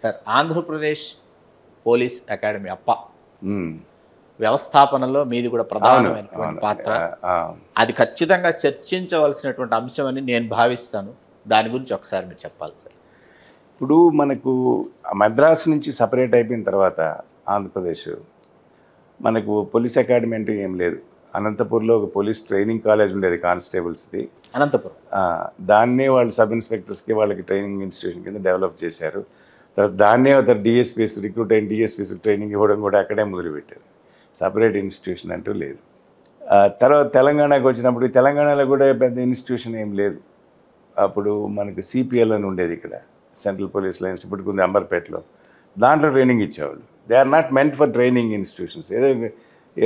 Sir Andhra Pradesh police academy అప్ప ఉమ్. వ్యవస్థాపనలో మీది కూడా ప్రధానమైనటువంటి అవును. పాత్ర. ఆ, అది ఖచ్చితంగా చర్చించవలసినటువంటి అంశం అని నేను భావిస్తాను. దాని గురించి ఒకసారి మీరు చెప్పాలి సార్. ఇప్పుడు మనకు మద్రాసు నుంచి సపరేట్ అయిపోయిన తర్వాత ఆంధ్రప్రదేశ్ మనకు పోలీస్ అకాడమీ అంటే ఏం లేదు. అనంతపూర్లో ఒక పోలీస్ ట్రైనింగ్ కాలేజ్ ఉండేది కానిస్టేబుల్స్ది. అనంతపురం. దాన్నే వాళ్ళు సబ్ ఇన్స్పెక్టర్స్కి వాళ్ళకి ట్రైనింగ్ ఇన్స్టిట్యూషన్ కింద డెవలప్ చేశారు. తర్వాత దాన్నే డిఎస్పీస్ రిక్రూట్ అయిన డిఎస్పీస్ ట్రైనింగ్ ఇవ్వడం కూడా అక్కడే మొదలుపెట్టారు. సపరేట్ ఇన్స్టిట్యూషన్ అంటూ లేదు. తర్వాత తెలంగాణకు వచ్చినప్పుడు తెలంగాణలో కూడా పెద్ద ఇన్స్టిట్యూషన్ ఏం లేదు. అప్పుడు మనకు సిపిఎల్ అని ఉండేది ఇక్కడ, సెంట్రల్ పోలీస్ లైన్స్, ఇప్పుడు కొంచెం అంబర్పేటలో. దాంట్లో ట్రైనింగ్ ఇచ్చేవాళ్ళు. They are not meant for training institutions.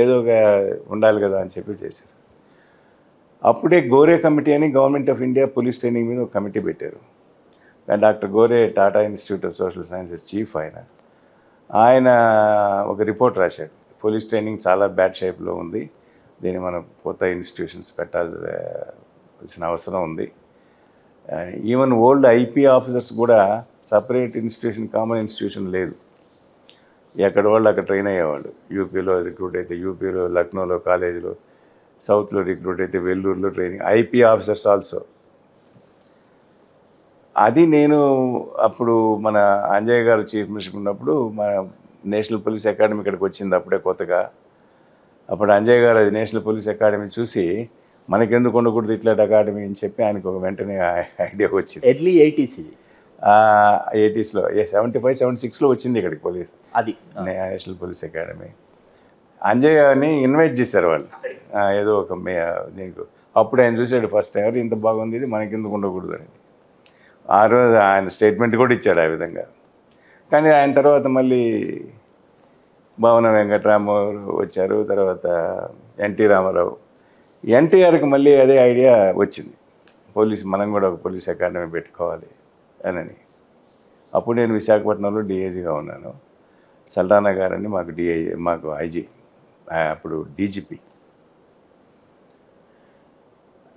ఏదో ఒక ఉండాలి కదా అని చెప్పి చేశారు. అప్పుడే గోరే కమిటీ అని government of India police training మీద ఒక కమిటీ పెట్టారు. Doctor Gore Tata institute of social sciences chief ఆయన ఒక రిపోర్ట్ రాశాడు. పోలీస్ ట్రైనింగ్ చాలా బ్యాడ్ షేప్లో ఉంది, దీన్ని మనం కొత్త ఇన్స్టిట్యూషన్స్ పెట్టాల్సిన అవసరం ఉంది. ఈవెన్ ఓల్డ్ ఐపీ ఆఫీసర్స్ కూడా సపరేట్ ఇన్స్టిట్యూషన్, కామన్ ఇన్స్టిట్యూషన్ లేదు. ఎక్కడ వాళ్ళు అక్కడ ట్రైన్ అయ్యేవాళ్ళు. యూపీలో రిక్రూట్ అయితే యూపీలో, లక్నోలో కాలేజీలో, సౌత్లో రిక్రూట్ అయితే వెల్లూరులో ట్రైనింగ్, ఐపీ ఆఫీసర్స్ ఆల్సో. అది నేను అప్పుడు మన అంజయ్య గారు చీఫ్ మినిస్టర్ ఉన్నప్పుడు మన నేషనల్ పోలీస్ అకాడమీ ఇక్కడికి వచ్చింది అప్పుడే కొత్తగా. అప్పుడు అంజయ్య గారు అది నేషనల్ పోలీస్ అకాడమీ చూసి మనకెందుకు ఉండకూడదు ఇట్లాంటి అకాడమీ అని చెప్పి ఆయనకు ఒక వెంటనే ఐడియా వచ్చింది. ఎర్లీ 80s ఇది. 80sలో 75, 76లో వచ్చింది ఇక్కడికి పోలీస్, అది నేషనల్ పోలీస్ అకాడమీ. అంజయ్యని ఇన్వైట్ చేశారు వాళ్ళు, ఏదో ఒక దీనికి. అప్పుడు ఆయన చూశాడు ఫస్ట్ టైం, ఇంత బాగుంది ఇది మనకెందుకు ఉండకూడదు అని. ఆ రోజు ఆయన స్టేట్మెంట్ కూడా ఇచ్చాడు ఆ విధంగా. కానీ ఆయన తర్వాత మళ్ళీ భవన వెంకటరామారావు వచ్చారు, తర్వాత ఎన్టీ రామారావు. ఎన్టీఆర్కి మళ్ళీ అదే ఐడియా వచ్చింది, మనం కూడా ఒక పోలీస్ అకాడమీ పెట్టుకోవాలి అని. అప్పుడు నేను విశాఖపట్నంలో డిఐజీగా ఉన్నాను. సల్టానా గారని మాకు ఐజీ, అప్పుడు డీజీపీ.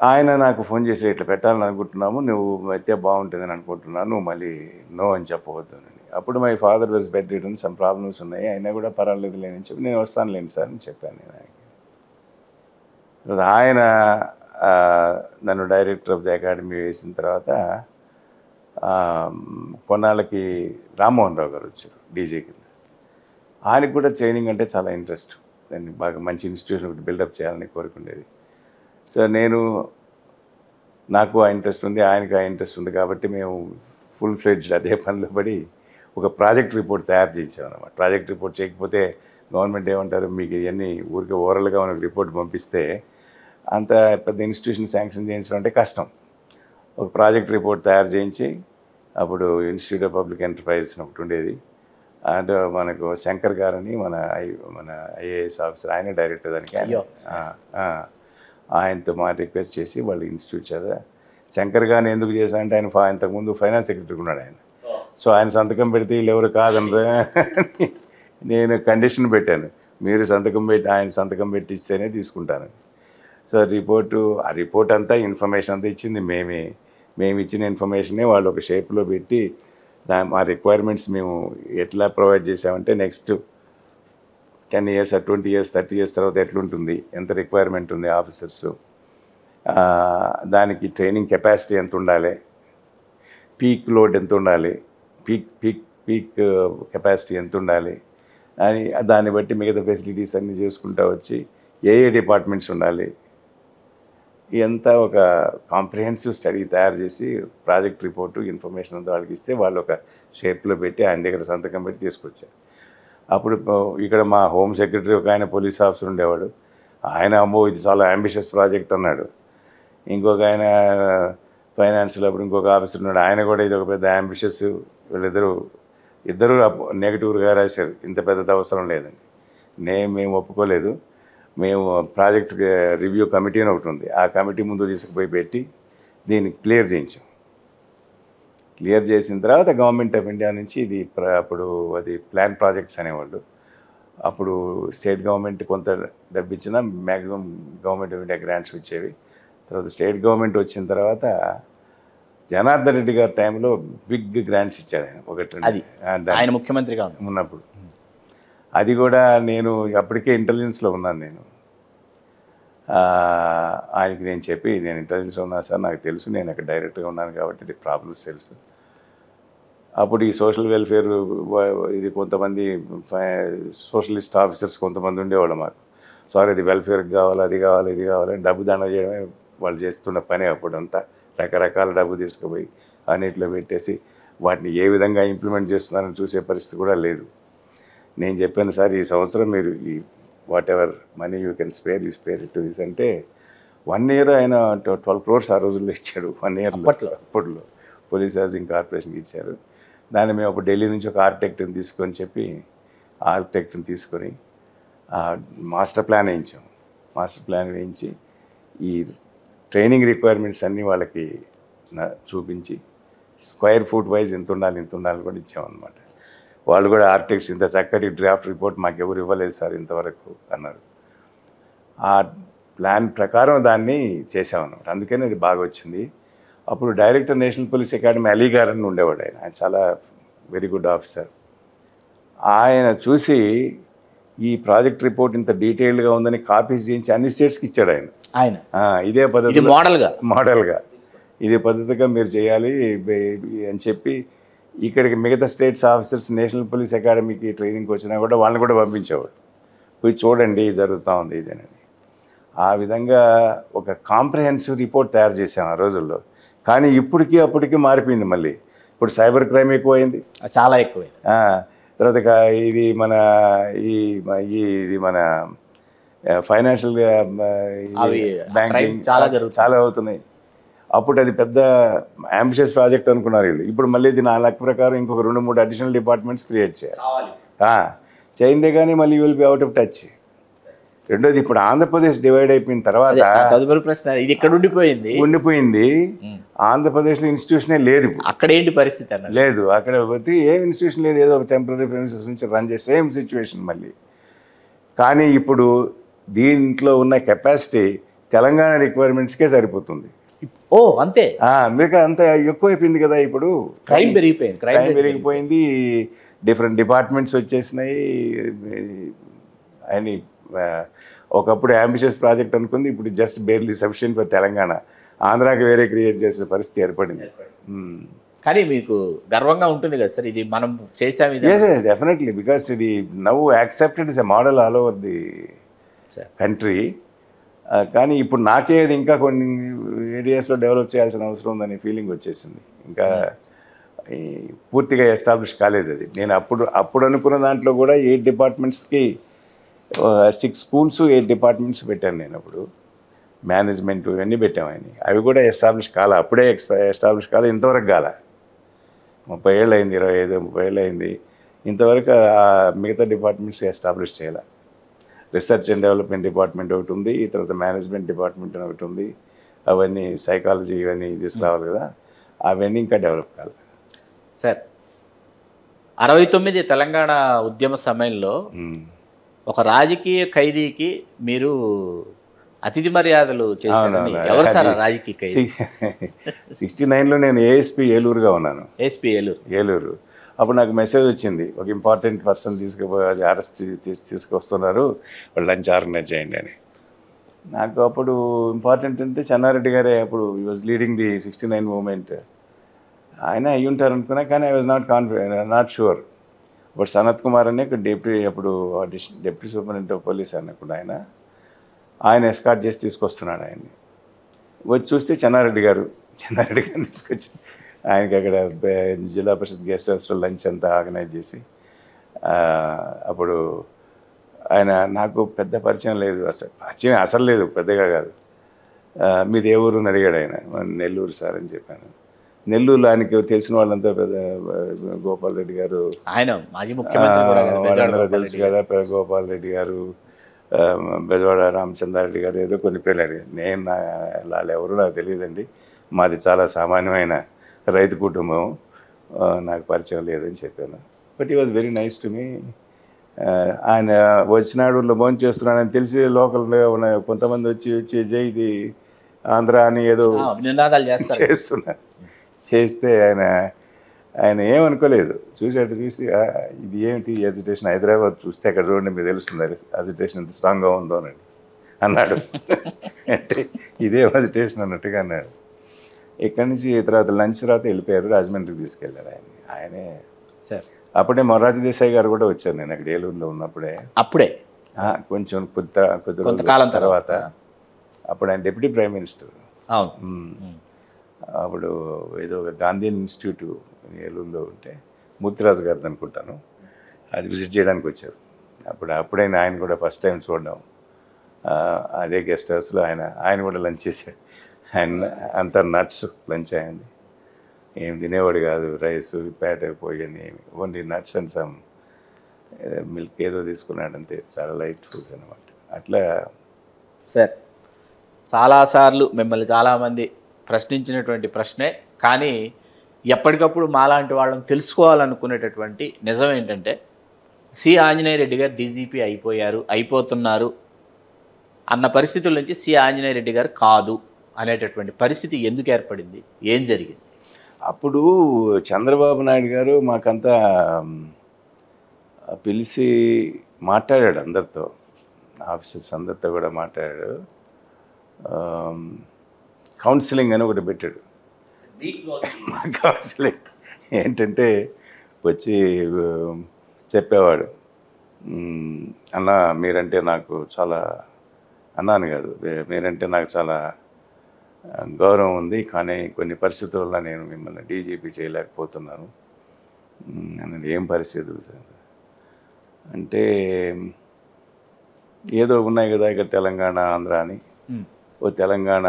ఆయన నాకు ఫోన్ చేసి ఇట్లా పెట్టాలని అనుకుంటున్నాము, నువ్వు అయితే బాగుంటుందని అనుకుంటున్నాను, నువ్వు మళ్ళీ నో అని చెప్పవద్దు అని. అప్పుడు my father was bed return, some problems ఉన్నాయి, అయినా కూడా పర్వాలేదు లేని చెప్పి నేను వస్తాను లేండి సార్ అని చెప్పాను నేను ఆయనకి. ఆయన నన్ను డైరెక్టర్ ఆఫ్ ది అకాడమీ వేసిన తర్వాత కొన్నాళ్ళకి రామ్మోహన్ రావు గారు వచ్చారు డీజే కింద. ఆయనకు కూడా ట్రైనింగ్ అంటే చాలా ఇంట్రెస్ట్, దాన్ని బాగా మంచి ఇన్స్టిట్యూషన్ ఒకటి బిల్డప్ చేయాలని కోరుకుండేది. సో నాకు ఆ ఇంట్రెస్ట్ ఉంది, ఆయనకు ఆ ఇంట్రెస్ట్ ఉంది కాబట్టి మేము ఫుల్ ఫ్లెడ్జ్డ్ అదే పనిలో పడి ఒక ప్రాజెక్ట్ రిపోర్ట్ తయారు చేయించామన్నమాట. ప్రాజెక్ట్ రిపోర్ట్ చేయకపోతే గవర్నమెంట్ ఏమంటారు, మీకు ఇవన్నీ ఊరికే ఓవరాల్గా మనకు రిపోర్ట్ పంపిస్తే అంత పెద్ద ఇన్స్టిట్యూషన్ శాంక్షన్ చేయించడం అంటే కష్టం. ఒక ప్రాజెక్ట్ రిపోర్ట్ తయారు చేయించి అప్పుడు ఇన్స్టిట్యూట్ ఆఫ్ పబ్లిక్ ఎంటర్ప్రైజెస్ ఒకటి ఉండేది, అంటే మనకు శంకర్ గారని మన ఐఏఎస్ ఆఫీసర్, ఆయనే డైరెక్టర్ దానికి. ఆయనతో రిక్వెస్ట్ చేసి వాళ్ళు ఇన్స్టిట్యూట్ చదివా. శంకర్ గారిని ఎందుకు చేశానంటే ఆయన ఇంతకుముందు ఫైనాన్స్ సెక్రటరీ ఉన్నాడు ఆయన. సో ఆయన సంతకం పెడితే వీళ్ళు ఎవరు కాదనరా నేను కండిషన్ పెట్టాను, మీరు సంతకం పెట్టి ఆయన సంతకం పెట్టిస్తేనే తీసుకుంటాను. సో ఆ రిపోర్ట్ అంతా ఇన్ఫర్మేషన్ అంతా ఇచ్చింది మేము ఇచ్చిన ఇన్ఫర్మేషనే వాళ్ళు ఒక షేప్లో పెట్టి మా రిక్వైర్మెంట్స్ మేము ఎట్లా ప్రొవైడ్ చేసామంటే నెక్స్ట్ 10 years, 20 years, 30 years తర్వాత ఎట్లుంటుంది, ఎంత రిక్వైర్మెంట్ ఉంది ఆఫీసర్స్, దానికి ట్రైనింగ్ కెపాసిటీ ఎంత ఉండాలి, పీక్ లోడ్ ఎంత ఉండాలి, పీక్ కెపాసిటీ ఎంత ఉండాలి అని, దాన్ని బట్టి మిగతా ఫెసిలిటీస్ అన్నీ చేసుకుంటూ వచ్చి ఏ డిపార్ట్మెంట్స్ ఉండాలి, ఇదంతా ఒక కాంప్రిహెన్సివ్ స్టడీ తయారు చేసి ప్రాజెక్ట్ రిపోర్టు ఇన్ఫర్మేషన్ అంతా వాళ్ళకి ఇస్తే వాళ్ళు ఒక షేప్లో పెట్టి ఆయన దగ్గర సంతకం పెట్టి తీసుకొచ్చారు. అప్పుడు ఇక్కడ మా హోమ్ సెక్రటరీ ఒక ఆయన పోలీస్ ఆఫీసర్ ఉండేవాడు, ఆయన అమ్మో ఇది చాలా అంబిషియస్ ప్రాజెక్ట్ అన్నాడు. ఇంకొక ఆయన ఫైనాన్షియల్ అప్పుడు ఇంకొక ఆఫీసర్ ఉన్నాడు, ఆయన కూడా ఇది ఒక పెద్ద అంబిషియస్, ఇద్దరు నెగిటివ్గా రాశారు, ఇంత పెద్దది అవసరం లేదని. మేము ఒప్పుకోలేదు. మేము ప్రాజెక్ట్ రివ్యూ కమిటీ అని ఒకటి ఉంది, ఆ కమిటీ ముందు తీసుకుపోయి పెట్టి దీన్ని క్లియర్ చేయించాం. క్లియర్ చేసిన తర్వాత గవర్నమెంట్ ఆఫ్ ఇండియా నుంచి ఇది అప్పుడు అది ప్లాన్ ప్రాజెక్ట్స్ అనేవాళ్ళు. అప్పుడు స్టేట్ గవర్నమెంట్ కొంత డబ్బు ఇచ్చినా maximum government of India grants ఇచ్చేవి. తర్వాత స్టేట్ గవర్నమెంట్ వచ్చిన తర్వాత జనార్దన్ రెడ్డి గారి టైంలో బిగ్ గ్రాంట్స్ ఇచ్చాడు ఆయన ఒకటి అది ఆయన ముఖ్యమంత్రిగా ఉన్నప్పుడు. అది కూడా నేను అప్పటికే ఇంటెలిజెన్స్లో ఉన్నాను నేను. ఆయనకి నేను చెప్పి, నేను ఇంటెలిజెన్స్లో ఉన్నా సార్, నాకు తెలుసు, నేను అక్కడ డైరెక్ట్గా ఉన్నాను కాబట్టి ప్రాబ్లమ్స్ తెలుసు. అప్పుడు ఈ సోషల్ వెల్ఫేర్ ఇది కొంతమంది సోషలిస్ట్ ఆఫీసర్స్ కొంతమంది ఉండేవాళ్ళు మాకు. సార్ ఇది వెల్ఫేర్కి కావాలి, అది కావాలి, ఇది కావాలి, డబ్బు దండ చేయడమే వాళ్ళు చేస్తున్న పని. అప్పుడంతా రకరకాల డబ్బు తీసుకుపోయి అన్నిట్లో పెట్టేసి వాటిని ఏ విధంగా ఇంప్లిమెంట్ చేస్తున్నారని చూసే పరిస్థితి కూడా లేదు. నేను చెప్పాను, సార్ ఈ సంవత్సరం మీరు ఈ what ever money you can spare you spare it this అంటే 1 year ఆయన 12 crores ఆ రోజుల్లో ఇచ్చాడు. 1 year అప్పట్లో పోలీస్ హౌసింగ్ కార్పొరేషన్కి ఇచ్చారు. దాన్ని మేము అప్పుడు ఢిల్లీ నుంచి ఒక ఆర్కిటెక్ట్ని తీసుకొని మాస్టర్ ప్లాన్ వేయించాం. మాస్టర్ ప్లాన్ వేయించి ఈ ట్రైనింగ్ రిక్వైర్మెంట్స్ అన్నీ వాళ్ళకి చూపించి స్క్వేర్ ఫుట్ వైజ్ ఎంత ఉండాలి కూడా ఇచ్చామన్నమాట. వాళ్ళు కూడా ఆర్కిటెక్ట్స్ ఇంత చక్కటి డ్రాఫ్ట్ రిపోర్ట్ మాకు ఎవరు ఇవ్వలేదు సార్ ఇంతవరకు అన్నారు. ఆ ప్లాన్ ప్రకారం దాన్ని చేసామన్నమాట. అందుకని అది బాగా వచ్చింది. అప్పుడు director national police academy Ali గారు అని ఉండేవాడు. ఆయన చాలా వెరీ గుడ్ ఆఫీసర్. ఆయన చూసి ఈ ప్రాజెక్ట్ రిపోర్ట్ ఇంత డీటెయిల్డ్గా ఉందని కాపీస్ చేయించి అన్ని స్టేట్స్కి ఇచ్చాడు ఆయన. ఇదే పద్ధతి మోడల్గా ఇదే పద్ధతిగా మీరు చేయాలి అని చెప్పి ఇక్కడికి మిగతా స్టేట్స్ ఆఫీసర్స్ నేషనల్ పోలీస్ అకాడమీకి ట్రైనింగ్కి వచ్చినా కూడా వాళ్ళని కూడా పంపించేవాడు. పోయి చూడండి జరుగుతూ ఉంది ఇదేనని. ఆ విధంగా ఒక కాంప్రహెన్సివ్ రిపోర్ట్ తయారు చేసాం ఆ రోజుల్లో. కానీ అప్పటికి మారిపోయింది. మళ్ళీ ఇప్పుడు సైబర్ క్రైమ్ ఎక్కువైంది, చాలా ఎక్కువైంది. తర్వాత ఇది మన ఫైనాన్షియల్ బ్యాంకింగ్ చాలా అవుతున్నాయి. అప్పుడు అది పెద్ద అంబిషియస్ ప్రాజెక్ట్ అనుకున్నారు వీళ్ళు. ఇప్పుడు మళ్ళీ ఇది నా లెక్క ప్రకారం ఇంకొక 2-3 అడిషనల్ డిపార్ట్మెంట్స్ క్రియేట్ చేయాలి. చేయిందే కానీ మళ్ళీ you will be out of touch. రెండోది, ఇప్పుడు ఆంధ్రప్రదేశ్ డివైడ్ అయిపోయిన తర్వాత తదుపరి ప్రశ్న, ఇది ఇక్కడ ఉండిపోయింది. ఆంధ్రప్రదేశ్లో ఇన్స్టిట్యూషనే లేదు. అక్కడ ఏంటి పరిస్థితి లేదు. అక్కడ పోతే ఏం ఇన్స్టిట్యూషన్ లేదు, ఏదో ఒక టెంపరీ ప్రెమిసెస్ నుంచి రన్ చేసే సేమ్ సిచ్యువేషన్ మళ్ళీ. కానీ ఇప్పుడు దీంట్లో ఉన్న కెపాసిటీ తెలంగాణ రిక్వైర్మెంట్స్కే సరిపోతుంది. అంతే. మిగతా అంత ఎక్కువైపోయింది కదా. ఇప్పుడు క్రైమ్ పెరిగిపోయింది, డిఫరెంట్ డిపార్ట్మెంట్స్ వచ్చేసినాయి. అని ఒకప్పుడు అంబిషియస్ ప్రాజెక్ట్ అనుకుంది, ఇప్పుడు just barely sufficient for Telangana. ఆంధ్రాకి వేరే క్రియేట్ చేసే పరిస్థితి ఏర్పడింది. కానీ మీకు గర్వంగా ఉంటుంది కదా సార్, ఇది మనం చేసాము. డెఫినెట్లీ, బికాస్ ఇది now accepted is a model all over the country. కానీ ఇప్పుడు నాకే అది ఇంకా కొన్ని ఏరియాస్లో డెవలప్ చేయాల్సిన అవసరం ఉందనే ఫీలింగ్ వచ్చేసింది. ఇంకా పూర్తిగా ఎస్టాబ్లిష్ కాలేదు అది. నేను అప్పుడు అనుకున్న దాంట్లో కూడా 8 డిపార్ట్మెంట్స్కి 6 schools 8 డిపార్ట్మెంట్స్ పెట్టాను నేను. అప్పుడు మేనేజ్మెంట్ ఇవన్నీ పెట్టాము. అవి కూడా ఎస్టాబ్లిష్ కాలే, అప్పుడే ఎస్టాబ్లిష్ కాలే, ఇంతవరకు కాలే. 30 ఏళ్ళు అయింది, 25-30 ఏళ్ళు అయింది, ఇంతవరకు మిగతా డిపార్ట్మెంట్స్ ఎస్టాబ్లిష్ చేయాలి. రీసెర్చ్ అండ్ డెవలప్మెంట్ డిపార్ట్మెంట్ ఒకటి ఉంది, తర్వాత మేనేజ్మెంట్ డిపార్ట్మెంట్ ఒకటి ఉంది. అవన్నీ సైకాలజీ ఇవన్నీ తీసుకురావాలి కదా, అవన్నీ ఇంకా డెవలప్ కావాలి సార్. 69 తెలంగాణ ఉద్యమ సమయంలో ఒక రాజకీయ ఖైదీకి మీరు అతిథి మర్యాదలు చేశారని ఎవరు సార్ రాజకీయ ఖైదీ? 69లో నేను ఏఎస్పీ ఏలూరుగా ఉన్నాను. ఏలూరు. అప్పుడు నాకు మెసేజ్ వచ్చింది, ఒక ఇంపార్టెంట్ పర్సన్ తీసుకుపోయి అరెస్ట్ తీసుకొస్తున్నారు, వాళ్ళు లంచ్ ఆర్గనైజ్ చేయండి అని. నాకు అప్పుడు ఇంపార్టెంట్ అంటే చెన్నారెడ్డి గారే, అప్పుడు ఈ వాజ్ లీడింగ్ ది 69 మూమెంట్. ఆయన అయ్యి ఉంటారు అనుకున్నా, కానీ I was not sure. But Sanath Kumar అనే అప్పుడు డిప్యూటీ సూపరింటెండెంట్ ఆఫ్ పోలీస్ అన్నప్పుడు ఆయన ఎస్కార్ట్ చేసి తీసుకొస్తున్నాడు. ఆయన్ని వచ్చి చూస్తే చెన్నారెడ్డి గారిని తీసుకొచ్చి ఆయనకి అక్కడ జిల్లా పరిషత్ గెస్ట్ హౌస్లో లంచ్ అంతా ఆర్గనైజ్ చేసి, అప్పుడు ఆయన నాకు పెద్ద పరిచయం లేదు, అసలు లేదు, పెద్దగా కాదు. మీది ఏ ఊరు అని అడిగాడు ఆయన. నెల్లూరు సార్ అని చెప్పాను. నెల్లూరులో ఆయనకి తెలిసిన వాళ్ళంతా పెద్ద గోపాల్ రెడ్డి గారు, ఆయన మాజీ ముఖ్యమంత్రి వాళ్ళందరూ తెలుసు కదా, గోపాల్ రెడ్డి గారు, బెజవాడ రామచంద్రారెడ్డి గారు, ఏదో కొన్ని పేర్లు అడిగారు. నేను వాళ్ళు ఎవరు నాకు తెలియదండి, మాది చాలా సామాన్యమైన రైతు కుటుంబం, నాకు పరిచయం లేదని చెప్పాను. బట్ ఈ was very nice to me. ఆయన వచ్చినాడు భోజనం చేస్తున్నాడని తెలిసి లోకల్గా ఉన్న కొంతమంది వచ్చి జై ఇది ఆంధ్ర అని ఏదో నినాదాలు చేస్తే ఆయన ఏమనుకోలేదు. చూసి ఇది ఏమిటి అజిటేషన్, హైదరాబాద్ చూస్తే అక్కడ చూడండి మీకు తెలుస్తుంది అజిటేషన్ ఎంత స్ట్రాంగ్గా ఉందో అని అన్నాడు. అంటే ఇదే అజిటేషన్ అన్నట్టుగా అన్నాడు. ఇక్కడి నుంచి తర్వాత లంచ్ తర్వాత వెళ్ళిపోయారు, రాజమండ్రికి తీసుకెళ్ళారు ఆయనే సార్. అప్పుడే మొరార్జీ దేశాయ్ గారు కూడా వచ్చారు, నేను అక్కడ ఏలూరులో ఉన్నప్పుడే. అప్పుడే కొంచెం కొద్ది రోజుల తర్వాత అప్పుడు ఆయన డిప్యూటీ ప్రైమ్ మినిస్టర్. అవును. అప్పుడు ఏదో ఒక గాంధీ ఇన్స్టిట్యూట్ ఏలూరులో ఉంటే మూర్తిరాజు గారిది అనుకుంటాను, అది విజిట్ చేయడానికి వచ్చారు. అప్పుడే ఆయన కూడా ఫస్ట్ టైం చూడడం, అదే గెస్ట్ హౌస్లో ఆయన కూడా లంచ్ చేశాడు. ఆయన అంత నట్స్ లంచ్ అయింది, ఏం తినేవాడు కాదు, రైస్ ప్యాట్ పోయని ఏమి, only nuts and some milk ఏదో తీసుకున్నాడు అంతే, చాలా లైట్ ఫుడ్ అనమాట. అట్లా సార్ చాలాసార్లు మిమ్మల్ని చాలామంది ప్రశ్నించినటువంటి ప్రశ్నే, కానీ ఎప్పటికప్పుడు మాలాంటి వాళ్ళని తెలుసుకోవాలనుకునేటటువంటి నిజం ఏంటంటే సి ఆంజనేయ రెడ్డి గారు డీజీపీ అయిపోతున్నారు అన్న పరిస్థితుల నుంచి సి ఆంజనేయ రెడ్డి గారు కాదు అనేటటువంటి పరిస్థితి ఎందుకు ఏర్పడింది, ఏం జరిగింది? అప్పుడు చంద్రబాబు నాయుడు గారు మాకంతా పిలిచి మాట్లాడాడు, అందరితో, ఆఫీసర్స్ అందరితో కూడా మాట్లాడాడు. కౌన్సిలింగ్ అని ఒకటి పెట్టాడు. మా కౌన్సిలింగ్ ఏంటంటే వచ్చి చెప్పేవాడు, అన్న మీరంటే నాకు చాలా, అన్నాను కాదు, మీరంటే నాకు చాలా గౌరవం ఉంది, కానీ కొన్ని పరిస్థితుల వల్ల నేను మిమ్మల్ని డీజీపీ చేయలేకపోతున్నాను. ఏం పరిస్థితులు అంటే, ఏదో ఉన్నాయి కదా ఇక్కడ తెలంగాణ ఆంధ్ర అని, ఓ తెలంగాణ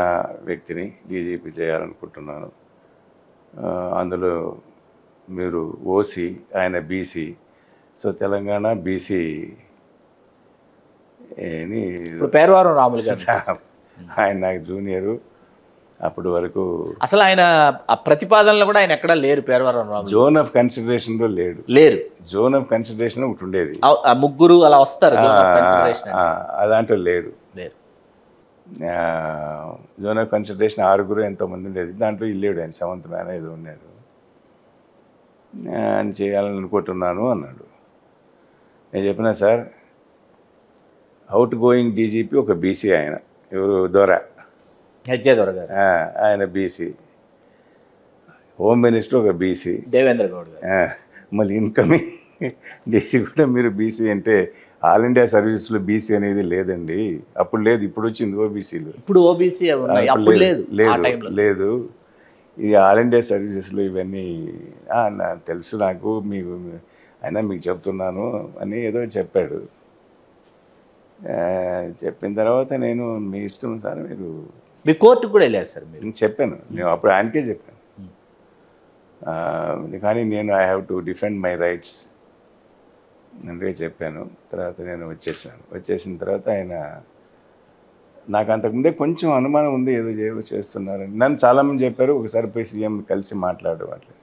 వ్యక్తిని డీజీపీ చేయాలనుకుంటున్నాను, అందులో మీరు ఓసీ, ఆయన బీసీ, సో తెలంగాణ బీసీ అని. పేర్వారం రాములు గారు ఆయన నాకు జూనియరు, అప్పటి వరకు అసలు ఆయన ఆ ప్రతిపాదనలో కూడా ఆయన ఎక్కడా లేరు. పేర్వారం రాములు జోన్ ఆఫ్ కన్సిడరేషన్లో లేరు. జోన్ ఆఫ్ కన్సిడరేషన్ ఒకటి ఉండేది, ముగ్గురు అలా వస్తారు, అదాంట్లో లేడు. జోన్ ఆఫ్ కన్సిడరేషన్ 6 ఎంతోమంది ఉండేది, దాంట్లో ఇల్లేడు ఆయన, 7th మ్యాన్ ఏదో ఉన్నాడు. ఆయన చేయాలని అనుకుంటున్నాను అన్నాడు. నేను చెప్పినా సార్, అవుట్ గోయింగ్ డీజీపీ ఒక బీసీ, ఆయన ఎవరు దొర, దొర గారు, ఆయన బీసీ, హోమ్ మినిస్టర్ ఒక బీసీ, దేవేంద్ర గౌడ్ గారు, మళ్ళీ ఇన్కమింగ్ డీసీ కూడా మీరు బీసీ అంటే, ఆల్ ఇండియా సర్వీస్లో బీసీ అనేది లేదండి, అప్పుడు లేదు, ఇప్పుడు వచ్చింది ఓబీసీలు, ఇప్పుడు ఓబీసీ లేదు, ఇది ఆల్ ఇండియా సర్వీసెస్లో ఇవన్నీ తెలుసు నాకు, అయినా మీకు చెప్తున్నాను అని ఏదో చెప్పాడు. చెప్పిన తర్వాత నేను మీ ఇష్టం సార్, మీ కోర్టుకు కూడా వెళ్ళారు సార్ మీరు? చెప్పాను, నేను అప్పుడు ఆయనకే చెప్పాను, కానీ నేను I have to defend my rights అందుకే చెప్పాను. తర్వాత నేను వచ్చేసిన తర్వాత ఆయన, నాకు అంతకుముందే కొంచెం అనుమానం ఉంది, ఏదో చేస్తున్నారని నన్ను చాలామంది చెప్పారు. ఒకసారి పోయి సీఎం కలిసి మాట్లాడు అట్లా.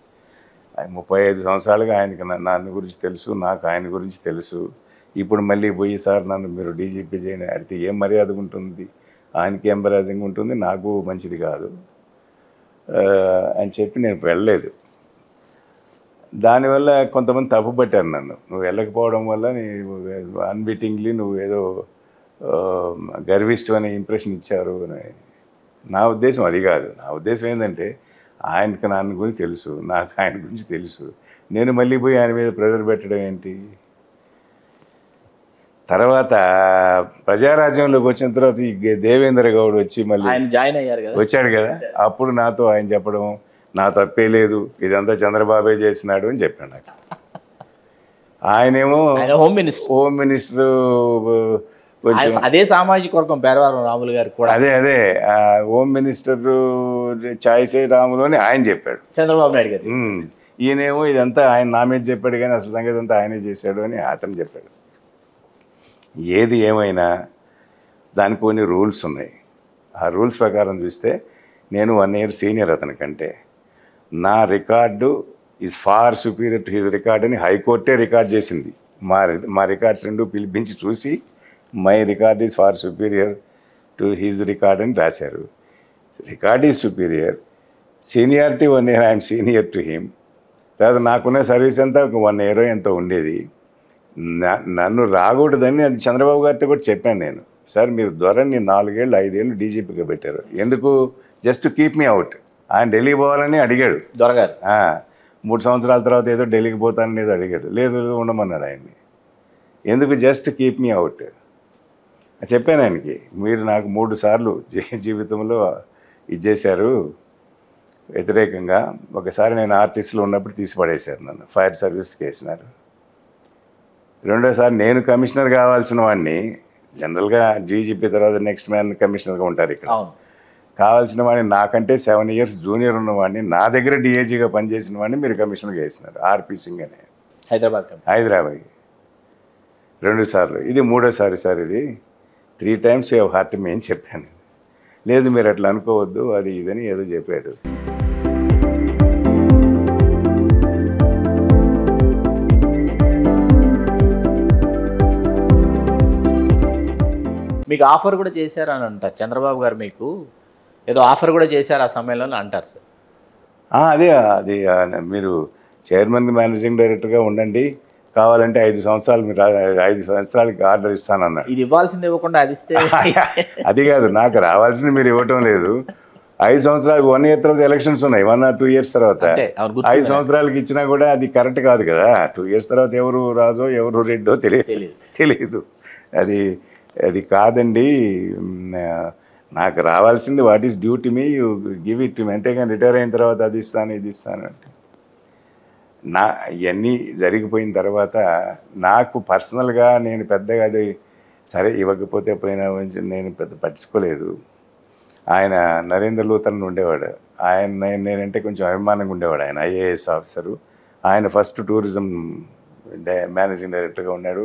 ఆయన 35 సంవత్సరాలుగా ఆయనకి నన్ను గురించి తెలుసు, నాకు ఆయన గురించి తెలుసు. ఇప్పుడు మళ్ళీ పోయి సార్ నన్ను మీరు డీజీపీ చేయని అడిగితే ఏం మర్యాద ఉంటుంది, ఆయనకి ఏం మర్యాదగా ఉంటుంది, నాకు మంచిది కాదు అని చెప్పి నేను వెళ్ళలేదు. దానివల్ల కొంతమంది తప్పుపట్టారు నన్ను, నువ్వు వెళ్ళకపోవడం వల్ల అన్బిటింగ్లీ నువ్వు ఏదో గర్విష్ఠం అనే ఇంప్రెషన్ ఇచ్చారు అని. నా ఉద్దేశం అది కాదు. నా ఉద్దేశం ఏంటంటే, ఆయనకి నా గురించి తెలుసు, నాకు ఆయన గురించి తెలుసు, నేను మళ్ళీ పోయి ఆయన మీద ప్రెజర్ పెట్టడం ఏంటి. తర్వాత ప్రజారాజ్యంలోకి వచ్చిన తర్వాత ఈ దేవేంద్ర గౌడ్ వచ్చి మళ్ళీ జాయిన్ అయ్యారు కదా, వచ్చాడు కదా, అప్పుడు నాతో ఆయన చెప్పడం, నా తప్పే లేదు, ఇదంతా చంద్రబాబే చేసినాడు అని చెప్పాడు నాకు. ఆయనేమో హోమ్ మినిస్టర్, అదే సామాజిక వర్గం పేర్వారం రాములు గారు కూడా, అదే హోమ్ మినిస్టర్ చాయిసే రాములు అని ఆయన చెప్పాడు, చంద్రబాబు నాయుడు గారు. ఈయనేమో ఇదంతా ఆయన నా మీద చెప్పాడు, కానీ అసలు సంగతి అంతా ఆయనే చేశాడు అని అతను చెప్పాడు. ఏది ఏమైనా దానికి కొన్ని రూల్స్ ఉన్నాయి. ఆ రూల్స్ ప్రకారం చూస్తే నేను 1 year సీనియర్ అతనికంటే, నా record is far superior to his record అని హైకోర్టే రికార్డ్ చేసింది. మా రికార్డ్స్ 2 పిలిపించి చూసి my record is far superior to his record అని రాశారు. Record is superior, seniority 1 year I'm senior to him. తర్వాత నాకున్న సర్వీస్ అంతా ఒక 1 ఇయర్ ఎంతో ఉండేది. నన్ను రాకూడదని అది చంద్రబాబు గారితో కూడా చెప్పాను నేను. సార్ మీరు ధోరణి 4 ఏళ్ళు 5 ఏళ్ళు డీజీపీగా పెట్టారు, ఎందుకు? Just keep me out. ఆయన ఢిల్లీకి పోవాలని అడిగాడు దొరగారు. 3 సంవత్సరాల తర్వాత ఏదో ఢిల్లీకి పోతానని ఏదో అడిగాడు. లేదు ఉండమన్నాడు ఆయన్ని. ఎందుకు? జస్ట్ కీప్ మీ అవుట్ చెప్పాను ఆయనకి. మీరు నాకు 3 సార్లు జీవితంలో ఇది చేశారు వ్యతిరేకంగా. ఒకసారి నేను ఆర్టిస్టులో ఉన్నప్పుడు తీసి పడేశారు, నన్ను ఫైర్ సర్వీస్కి వేసినారు. రెండోసారి నేను కమిషనర్ కావాల్సిన వాడిని, జనరల్గా డీజీపీ తర్వాత నెక్స్ట్ మ్యాన్ కమిషనర్గా ఉంటారు ఇక్కడ, కావాల్సిన వాడిని నాకంటే 7 ఇయర్స్ జూనియర్ ఉన్నవాడిని, నా దగ్గర డిఏజీగా పనిచేసిన వాడిని మీరు కమిషనర్గా వేసినారు. ఆర్పి సింగ్ అనే హైదరాబాద్ 2 సార్లు. ఇది 3వ సారి సార్. ఇది 3 times you have hurt me అని చెప్పాను. లేదు మీరు అట్లా అనుకోవద్దు అది ఇదని ఏదో చెప్పాడు. మీకు ఆఫర్ కూడా చేశారు అని అంటారు చంద్రబాబు గారు, మీకు ఏదో ఆఫర్ కూడా చేశారు ఆ సమయంలో అంటారు సార్. అదే అది మీరు చైర్మన్ మేనేజింగ్ డైరెక్టర్గా ఉండండి, కావాలంటే 5 సంవత్సరాలు మీరు 5 సంవత్సరాలకి ఆర్డర్ ఇస్తానన్నాడు. ఇది ఇవ్వాల్సింది ఇవ్వకుండా అది ఇస్తే అది కాదు, నాకు రావాల్సింది మీరు ఇవ్వటం లేదు. 5 సంవత్సరాలకు 1 year తర్వాత ఎలక్షన్స్ ఉన్నాయి, 1 or 2 years తర్వాత. 5 సంవత్సరాలకి ఇచ్చినా కూడా అది కరెక్ట్ కాదు కదా. 2 years తర్వాత ఎవరు రాజో ఎవరు రెడ్డో తెలియదు. అది కాదండి, నాకు రావాల్సింది what is due to me, you give it to me, అంతేగాని రిటైర్ అయిన తర్వాత అది ఇస్తాను ఇది ఇస్తాను అంటే. ఇవన్నీ జరిగిపోయిన తర్వాత నాకు పర్సనల్గా నేను పెద్దగా అది సరే ఇవ్వకపోతే పోయినా నేను పెద్ద పట్టించుకోలేదు. ఆయన నరేంద్ర లూథరన్ ఉండేవాడు, ఆయన నేనంటే కొంచెం అభిమానంగా ఉండేవాడు. ఆయన ఐఏఎస్ ఆఫీసరు, ఆయన ఫస్ట్ టూరిజం మేనేజింగ్ డైరెక్టర్గా ఉన్నాడు.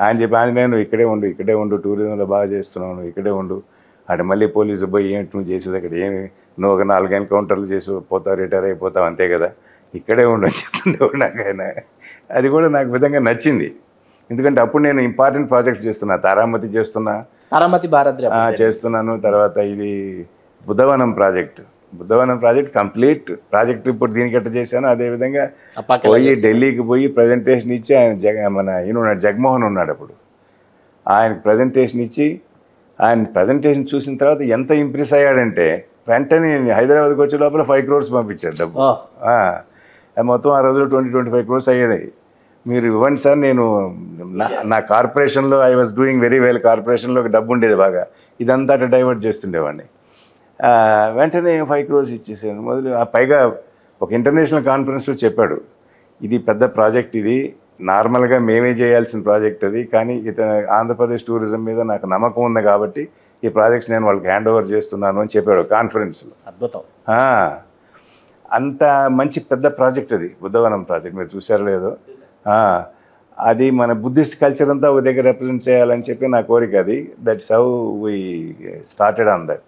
ఆయన చెప్పి నేను ఇక్కడే ఉండు టూరిజంలో బాగా చేస్తున్నాను, ఇక్కడే ఉండు. అటు మళ్ళీ పోలీసు పోయి ఏంటి నువ్వు చేసేది అక్కడ, ఏమి నువ్వు ఒక 4 ఎన్కౌంటర్లు చేసి పోతావు, రిటైర్ అయిపోతావు అంతే కదా, ఇక్కడే ఉండు అని చెప్తుండేవాడు నాకు ఆయన. అది కూడా నాకు విధంగా నచ్చింది, ఎందుకంటే అప్పుడు నేను ఇంపార్టెంట్ ప్రాజెక్ట్ చేస్తున్నా, తారామతి చేస్తున్నాను. తర్వాత ఇది Buddhavanam project complete project report దీనికి ఎట్లా చేశాను అదేవిధంగా పోయి ఢిల్లీకి పోయి ప్రజెంటేషన్ ఇచ్చి ఆయన జగన్మోహన్ ఉన్నాడు అప్పుడు, ఆయనకు ప్రజెంటేషన్ ఇచ్చి ఆయన ప్రజెంటేషన్ చూసిన తర్వాత ఎంత ఇంప్రెస్ అయ్యాడంటే వెంటనే హైదరాబాద్కి వచ్చే లోపల 5 crores పంపించాడు డబ్బు. మొత్తం ఆ రోజులో 20-25 crores అయ్యేది. మీరు ఇవ్వండి సార్, నేను నా కార్పొరేషన్లో I was doing very well, కార్పొరేషన్లో డబ్బు ఉండేది బాగా, ఇదంతా డైవర్ట్ చేస్తుండేవాడిని. వెంటనే 5 crores ఇచ్చేసాను మొదలు. పైగా ఒక ఇంటర్నేషనల్ కాన్ఫరెన్స్లో చెప్పాడు, ఇది పెద్ద ప్రాజెక్ట్, ఇది నార్మల్గా మేమే చేయాల్సిన ప్రాజెక్ట్ అది, కానీ ఇతను ఆంధ్రప్రదేశ్ టూరిజం మీద నాకు నమ్మకం ఉంది కాబట్టి ఈ ప్రాజెక్ట్స్ నేను వాళ్ళకి హ్యాండ్ ఓవర్ చేస్తున్నాను అని చెప్పాడు కాన్ఫరెన్స్లో. అద్భుతం. అంత మంచి పెద్ద ప్రాజెక్ట్ అది బుద్ధవనం ప్రాజెక్ట్, మీరు చూసారో లేదో. అది మన బుద్ధిస్ట్ కల్చర్ అంతా ఒక దగ్గర రిప్రజెంట్ చేయాలని చెప్పి నా కోరిక అది. That's how we started on that.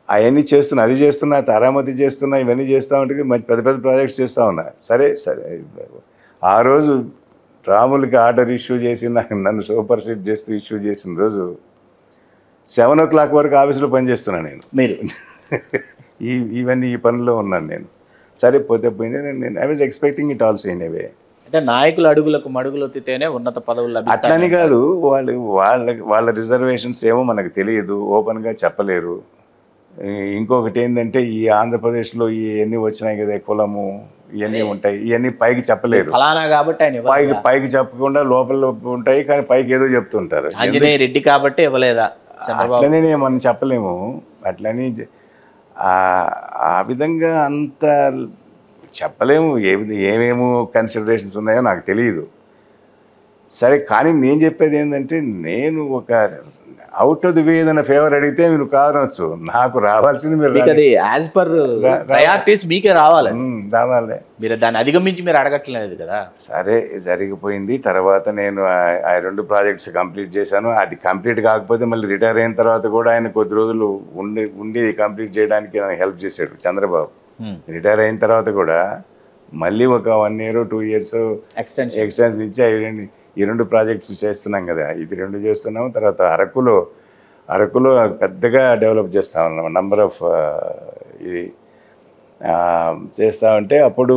అవన్నీ చేస్తున్నా, తారామతి చేస్తున్నా, ఇవన్నీ చేస్తూ ఉంటే మంచి పెద్ద పెద్ద ప్రాజెక్ట్స్ చేస్తూ ఉన్నా. సరే ఆ రోజు రాములకి ఆర్డర్ ఇష్యూ చేసి నన్ను సూపర్సీడ్ చేస్తూ ఇష్యూ చేసిన రోజు 7 o'clock వరకు ఆఫీస్లో పనిచేస్తున్నాను నేను. మీరు ఇవన్నీ ఈ పనుల్లో ఉన్నాను నేను. సరే పోతే పోయింది. నేను I was expecting it also in a way. అంటే నాయకుల అడుగులకు మడుగులొత్తితేనే ఉన్నత పదవులు లభిస్తాయి అట్లని కాదు, వాళ్ళ రిజర్వేషన్స్ ఏమో మనకు తెలియదు, ఓపెన్గా చెప్పలేరు. ఇంకొకటి ఏంటంటే ఈ ఆంధ్రప్రదేశ్లో ఇవన్నీ వచ్చినాయి కదా, కులము ఇవన్నీ ఉంటాయి, ఇవన్నీ పైకి చెప్పలేరు. పైకి చెప్పకుండా లోపల ఉంటాయి, కానీ పైకి ఏదో చెప్తుంటారు. ఆంజనేయ రెడ్డి కాబట్టి ఇవ్వలేదా? అట్లనే మనం చెప్పలేము. అట్లని ఆ విధంగా అంత చెప్పలేము. ఏమేమో కన్సిడరేషన్స్ ఉన్నాయో నాకు తెలియదు. సరే, కానీ నేను చెప్పేది ఏంటంటే, నేను ఒక అవుట్ ఆఫ్ ది వే ఏదైనా ఫేవర్ అడిగితే మీరు కావచ్చు, నాకు రావాల్సింది మీరు యాజ్ పర్ ప్రయారిటీస్ మీకే రావాలి. మీరు దాన్ని అధిగమించి మీరు అడగట్లేదు కదా. సరే, జరిగిపోయింది. తర్వాత నేను ఆ 2 ప్రాజెక్ట్స్ కంప్లీట్ చేశాను. అది కంప్లీట్ కాకపోతే మళ్ళీ రిటైర్ అయిన తర్వాత కూడా ఆయన కొద్ది రోజులు ఉండి కంప్లీట్ చేయడానికి నాకు హెల్ప్ చేశాడు చంద్రబాబు. రిటైర్ అయిన తర్వాత కూడా మళ్ళీ ఒక 1 year 2 years ఎక్స్టెన్షన్ ఇచ్చి ఈ 2 ప్రాజెక్ట్స్ చేస్తున్నాం కదా. ఇది 2 చేస్తున్నాము. తర్వాత అరకులో పెద్దగా డెవలప్ చేస్తా ఉన్నాం. నంబర్ ఆఫ్ ఇది చేస్తూ ఉంటే అప్పుడు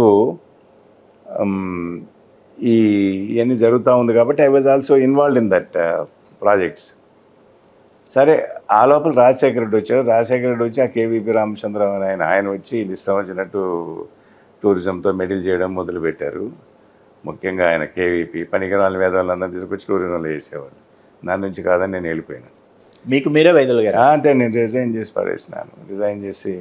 ఇవన్నీ జరుగుతూ ఉంది కాబట్టి I was also involved in that projects. సరే ఆ లోపల రాజశేఖర రెడ్డి వచ్చాడు. రాజశేఖర రెడ్డి వచ్చి ఆ కేవీపీ రామచంద్రరావు అని ఆయన వచ్చి వీళ్ళు ఇష్టం వచ్చినట్టు టూరిజంతో మెడిల్ చేయడం మొదలుపెట్టారు. ముఖ్యంగా ఆయన కేవీపీ పనికిరాని వేదాలందరూ తీసుకొచ్చి టూరిజంలో వేసేవాళ్ళు. దాని నుంచి కాదని నేను వెళ్ళిపోయాను. మీకు మీరే వైద్యులు గారు? అంతే, నేను రిజైన్ చేసి పడేసినాను. రిజైన్ చేసి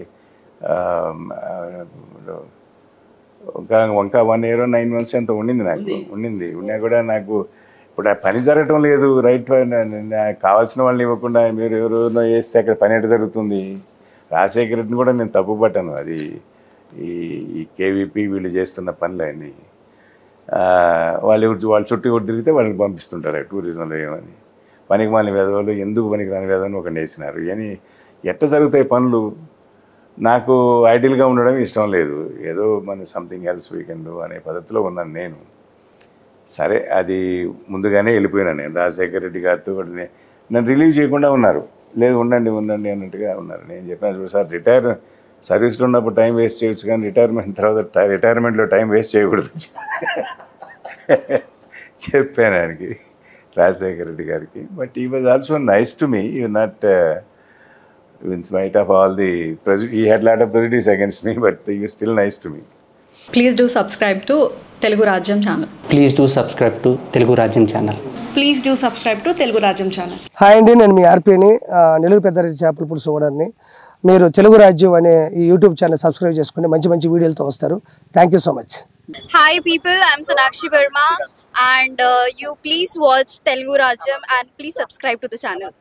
ఇంకా 1 year 9 months ఎంతో ఉండింది నాకు. ఉన్నా కూడా నాకు ఇప్పుడు ఆ పని జరగటం లేదు. రైట్ కావాల్సిన వాళ్ళని ఇవ్వకుండా మీరు ఎవరెవరినో వేస్తే అక్కడ పని ఎట్లా జరుగుతుంది? రాజశేఖర రెడ్డిని కూడా నేను తప్పు పట్టాను. అది ఈ కేవీపీ వీళ్ళు చేస్తున్న పనులన్నీ వాళ్ళ చుట్టూ ఎవరు తిరిగితే వాళ్ళని పంపిస్తుంటారు టూరిజంలో. ఏమని పనికి మాలిన వేదవాళ్ళు, ఎందుకు పనికి రాని వేదవాళ్ళు ఒకటి వేసినారు. అని ఎట్లా జరుగుతాయి పనులు? నాకు ఐడియల్గా ఉండడం ఇష్టం లేదు. ఏదో మన సంథింగ్ ఎల్స్ వీకెండ్ అనే పద్ధతిలో ఉన్నాను నేను. సరే అది ముందుగానే వెళ్ళిపోయినాను నేను. రాజశేఖర రెడ్డి గారితో నన్ను రిలీవ్ చేయకుండా ఉన్నారు. లేదు ఉండండి అన్నట్టుగా ఉన్నారు. నేను చెప్పిన సార్ సర్వీస్లో ఉన్నప్పుడు టైం వేస్ట్ చేయొచ్చు, కానీ రిటైర్మెంట్లో టైం వేస్ట్ చేయకూడదు చెప్పాను ఆయనకి, రాజశేఖర రెడ్డి గారికి. బట్ ఈ was also nice to me. You not in spite of all the he had lot of prejudice against me, but he was still nice to me. Please do subscribe to Telugu Rajyam channel. Please do subscribe to Telugu Rajyam channel. Please do subscribe to Telugu Rajyam channel. Hi అండి, నేను మీ ఆర్పీని, నెల్లూరు పెద్దారెడ్డి చేపల పులుసు ఓనర్ని. మీరు తెలుగు రాజ్యం అనే ఈ YouTube channel subscribe చేసుకుని మంచి మంచి వీడియోలతో వస్తారు. Thank you so much. Hi people, I'm Sonakshi Verma and you please watch Telugu Rajyam and please subscribe to the channel.